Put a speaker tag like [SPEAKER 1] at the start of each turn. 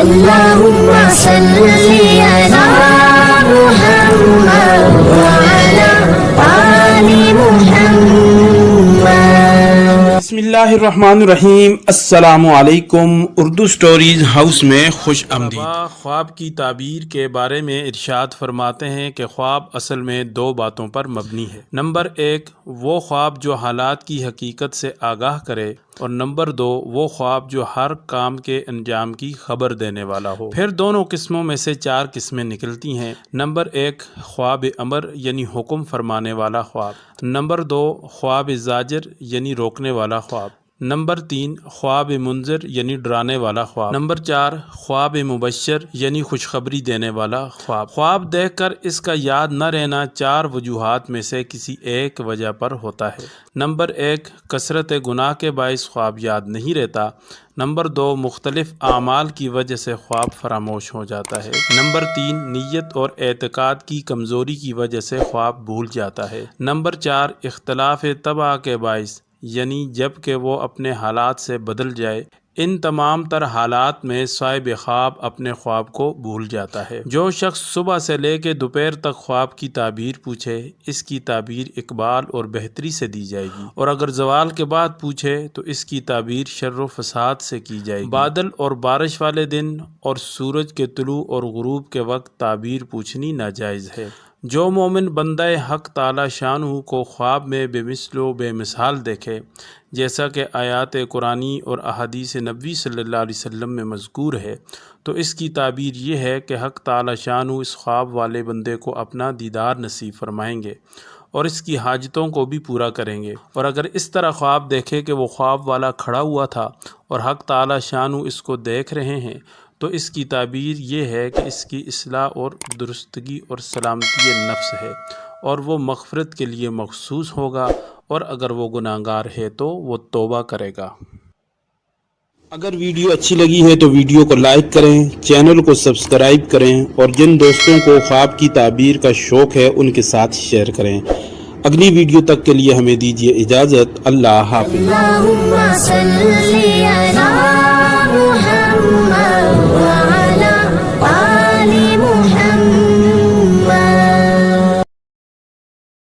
[SPEAKER 1] اللهم صل على محمد وعلى آل محمد۔
[SPEAKER 2] بسم اللہ الرحمن الرحیم۔ السلام علیکم۔ اردو سٹوریز ہاؤس میں خوش آمدید۔ خواب کی تعبیر کے بارے میں ارشاد فرماتے ہیں کہ خواب اصل میں دو باتوں پر مبنی ہے۔ نمبر 1 وہ خواب جو حالات کی حقیقت سے آگاہ کرے، اور نمبر 2 وہ خواب جو ہر کام کے انجام کی خبر دینے والا ہو۔ پھر دونوں قسموں میں سے 4 قسمیں نکلتی ہیں۔ نمبر 1 خواب امر یعنی حکم فرمانے والا خواب۔ نمبر 2 خواب زاجر یعنی روکنے والا خواب۔ نمبر 3 خواب منذر یعنی ڈرانے والا خواب۔ نمبر 4 خواب مبشر یعنی خوشخبری دینے والا خواب۔ خواب دیکھ کر اس کا یاد نہ رہنا 4 وجوہات میں سے کسی ایک وجہ پر ہوتا ہے۔ نمبر 1 کثرت گناہ کے باعث خواب یاد نہیں رہتا۔ نمبر 2 مختلف اعمال کی وجہ سے خواب فراموش ہو جاتا ہے۔ نمبر 3 نیت اور اعتقاد کی کمزوری کی وجہ سے خواب بھول جاتا ہے۔ نمبر 4 اختلاف طبع کے باعث یعنی جب کہ وہ اپنے حالات سے بدل جائے۔ ان تمام تر حالات میں صاحب خواب اپنے خواب کو بھول جاتا ہے۔ جو شخص صبح سے لے کے دوپہر تک خواب کی تعبیر پوچھے، اس کی تعبیر اقبال اور بہتری سے دی جائے گی، اور اگر زوال کے بعد پوچھے تو اس کی تعبیر شر و فساد سے کی جائے گی۔ بادل اور بارش والے دن اور سورج کے طلوع اور غروب کے وقت تعبیر پوچھنی ناجائز ہے۔ جو مومن بندہ حق تعالی شانہ کو خواب میں بے مثل و بے مثال دیکھے، جیسا کہ آیات قرآنی اور احادیث نبوی صلی اللہ علیہ وسلم میں مذکور ہے، تو اس کی تعبیر یہ ہے کہ حق تعالی شانہ اس خواب والے بندے کو اپنا دیدار نصیب فرمائیں گے اور اس کی حاجتوں کو بھی پورا کریں گے۔ اور اگر اس طرح خواب دیکھے کہ وہ خواب والا کھڑا ہوا تھا اور حق تعالی شانہ اس کو دیکھ رہے ہیں، تو اس کی تعبیر یہ ہے کہ اس کی اصلاح اور درستگی اور سلامتی نفس ہے، اور وہ مغفرت کے لیے مخصوص ہوگا، اور اگر وہ گناہگار ہے تو وہ توبہ کرے گا۔ اگر ویڈیو اچھی لگی ہے تو ویڈیو کو لائک کریں، چینل کو سبسکرائب کریں، اور جن دوستوں کو خواب کی تعبیر کا شوق ہے ان کے ساتھ شیئر کریں۔ اگلی ویڈیو تک کے لیے ہمیں دیجیے اجازت۔ اللہ حافظ۔
[SPEAKER 1] اللهم صل